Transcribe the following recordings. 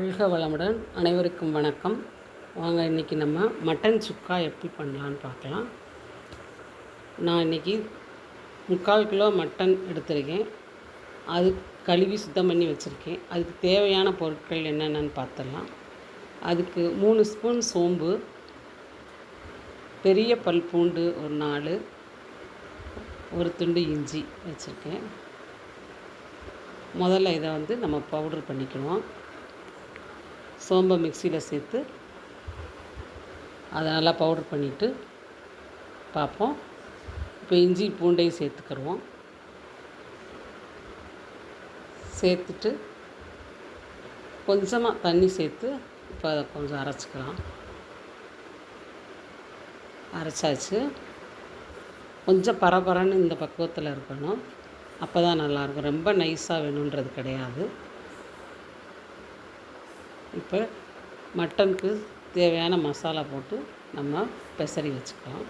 வாழ்க வளமுடன். அனைவருக்கும் வணக்கம். வாங்க இன்றைக்கி நம்ம மட்டன் சுக்கா எப்படி பண்ணலான்னு பார்க்கலாம். நான் இன்றைக்கி 3/4 கிலோ மட்டன் எடுத்துருக்கேன். அது கழுவி சுத்தம் பண்ணி வச்சுருக்கேன். அதுக்கு தேவையான பொருட்கள் என்னென்னு பார்த்துடலாம். அதுக்கு 3 ஸ்பூன் சோம்பு, பெரிய பல் பூண்டு ஒரு 4, ஒரு துண்டு இஞ்சி வச்சுருக்கேன். முதல்ல இதை நம்ம பவுட்ரு பண்ணிக்கணும். சோம்பை மிக்சியில் சேர்த்து அதை நல்லா பவுட்ரு பண்ணிவிட்டு பார்ப்போம். இப்போ இஞ்சி பூண்டையும் சேர்த்துக்கிடுவோம். சேர்த்துட்டு கொஞ்சமாக தண்ணி சேர்த்து இப்போ அதை கொஞ்சம் அரைச்சிக்கலாம். அரைச்சாச்சு. கொஞ்சம் பரபரன்னு இந்த பக்குவத்தில் இருக்கணும். அப்போ தான் நல்லாயிருக்கும். ரொம்ப நைஸாக வேணுன்றது கிடையாது. இப்போ மட்டனுக்கு தேவையான மசாலா போட்டு நம்ம பெசரி வச்சுக்கலாம்.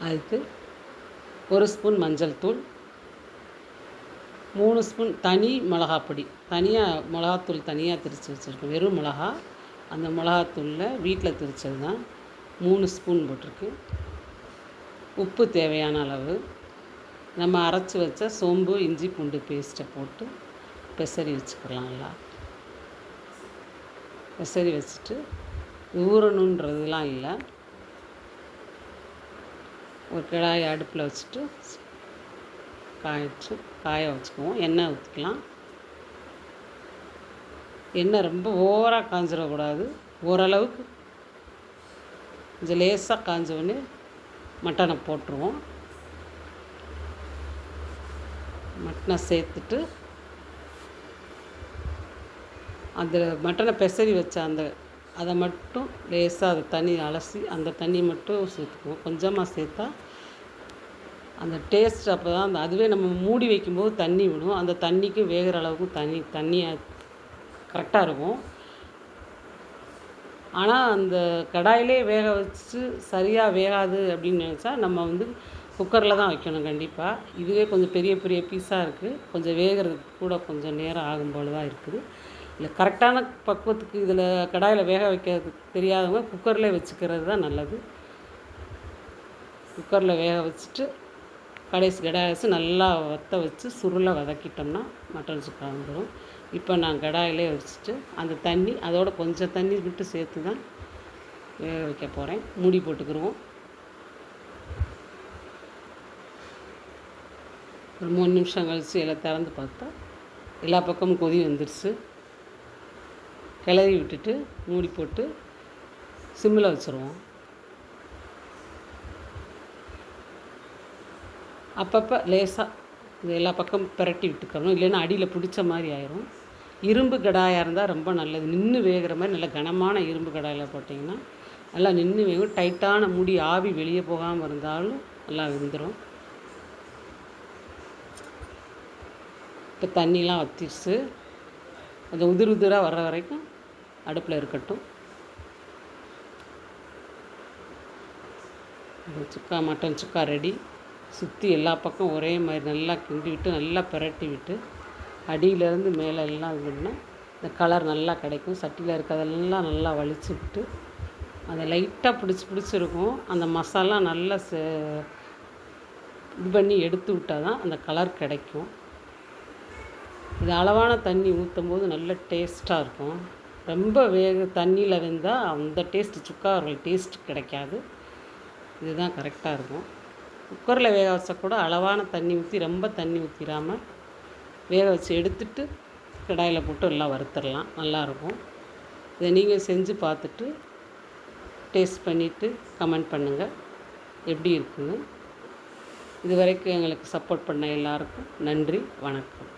அதுக்கு 1 ஸ்பூன் மஞ்சள் தூள், 3 ஸ்பூன் தனி மிளகாப்பொடி. மிளகாத்தூள் தனியாக திரித்து வச்சுருக்கேன். வெறும் மிளகா, அந்த மிளகாத்தூளில் வீட்டில் திரிச்சது தான் 3 ஸ்பூன் போட்டிருக்கு. உப்பு தேவையான அளவு. நம்ம அரைச்சி வச்ச சோம்பு இஞ்சி பூண்டு பேஸ்ட்டை போட்டு பெசரி வச்சுக்கலாம். நல்லா பெசரி வச்சுட்டு ஊறணுன்றதுலாம் இல்லை. ஒரு கடாயை அடுப்பில் வச்சுட்டு காய வச்சுக்குவோம். எண்ணெய் ஊற்றிக்கலாம். எண்ணெய் ரொம்ப ஓவராக காஞ்சிடக்கூடாது. ஓரளவுக்கு கொஞ்சம் லேசாக காஞ்சோடனே மட்டனை போட்டுருவோம். மட்டனை சேர்த்துட்டு அந்த மட்டனை பெசரி வச்ச அதை மட்டும் லேசாக அதை தண்ணி அலசி அந்த தண்ணி மட்டும் சேர்த்துக்குவோம். கொஞ்சமாக சேர்த்தா அந்த டேஸ்ட் அப்போ தான் அதுவே நம்ம மூடி வைக்கும்போது தண்ணி விடும். அந்த தண்ணிக்கு வேகிற அளவுக்கு தண்ணியாக கரெக்டாக இருக்கும். ஆனால் அந்த கடாயிலே வேக வச்சு சரியாக வேகாது அப்படின்னு நினச்சா நம்ம குக்கரில் தான் வைக்கணும் கண்டிப்பாக. இதுவே கொஞ்சம் பெரிய பெரிய பீஸாக இருக்குது. கொஞ்சம் வேகிறதுக்கு கூட கொஞ்சம் நேரம் ஆகும் போல் தான் இருக்குது. இல்லை கரெக்டான பக்குவத்துக்கு இதில் கடாயில் வேக வைக்கிறது தெரியாதவங்க குக்கரில் வச்சுக்கிறது தான் நல்லது. குக்கரில் வேக வச்சுட்டு கடாயை வச்சு நல்லா வச்சு சுருளை வதக்கிட்டோம்னா மட்டன் சுக்கா வந்துடும். இப்போ நான் கடாயிலே வச்சுட்டு அந்த தண்ணி அதோட கொஞ்சம் தண்ணி விட்டு சேர்த்து தான் வேக வைக்க போகிறேன். மூடி போட்டுக்கிடுவோம். ஒரு 3 நிமிஷம் கழித்து எல்லாம் திறந்து பார்த்தா எல்லா பக்கமும் கொதி வந்துடுச்சு. கிளறி விட்டுட்டு மூடி போட்டு சிம்மில் வச்சுருவோம். அப்பப்போ லேசாக இது எல்லா பக்கம் பிரட்டி விட்டுக்கணும். இல்லைன்னா அடியில் பிடிச்ச மாதிரி ஆயிரும். இரும்பு கடாயாக இருந்தால் ரொம்ப நல்லது. நின்று வேகிற மாதிரி நல்ல கனமான இரும்பு கடாயில் போட்டிங்கன்னா நல்லா நின்று வேகும். டைட்டான மூடி ஆவி வெளியே போகாமல் இருந்தாலும் நல்லா வெந்துடும். இப்போ தண்ணிலாம் வற்றிடுச்சு. கொஞ்சம் உதிராக வர்ற வரைக்கும் அடுப்பில் இருக்கட்டும். மட்டன் சுக்கா ரெடி. சுற்றி எல்லா பக்கம் ஒரே மாதிரி நல்லா கிண்டி விட்டு நல்லா பிரட்டி விட்டு அடியிலேருந்து மேலே எல்லாம் இதுன்னா இந்த கலர் நல்லா கிடைக்கும். சட்டியில் இருக்கிறதெல்லாம் நல்லா வலிச்சு விட்டு அதை லைட்டாக பிடிச்சிருக்கும். அந்த மசாலா நல்லா இது பண்ணி எடுத்து விட்டால் தான் அந்த கலர் கிடைக்கும். இது அளவான தண்ணி ஊற்றும் போது நல்ல டேஸ்ட்டாக இருக்கும். ரொம்ப தண்ணியில் வெந்தால் அந்த சுக்கா டேஸ்ட் கிடைக்காது. இதுதான் கரெக்டாக இருக்கும். குக்கரில் வேக வச்சா கூட அளவான தண்ணி ஊற்றி ரொம்ப தண்ணி ஊற்றிடாமல் வேக வச்சு எடுத்துட்டு கடாயில் போட்டு எல்லாம் வறுத்துடலாம். நல்லாயிருக்கும். இதை நீங்கள் செஞ்சு பார்த்துட்டு டேஸ்ட் பண்ணிவிட்டு கமெண்ட் பண்ணுங்கள் எப்படி இருக்குன்னு. இது வரைக்கும் எங்களுக்கு சப்போர்ட் பண்ண எல்லாருக்கும் நன்றி, வணக்கம்.